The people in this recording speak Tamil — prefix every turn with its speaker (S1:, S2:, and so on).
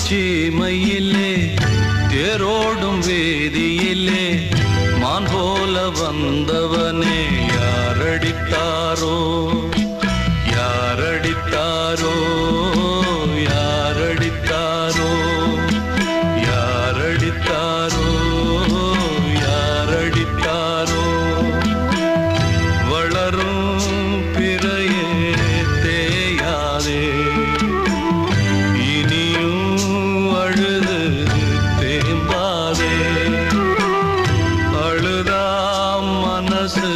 S1: சீமையிலே தேரோடும் வேதியிலே மான் போல வந்தவனே யாரடித்தாரோ யாரடித்தாரோ யாரடித்தாரோ யாரடித்தாரோ யாரடித்தாரோ வளரும் பிறையே தேயாதே அழுதா மனசு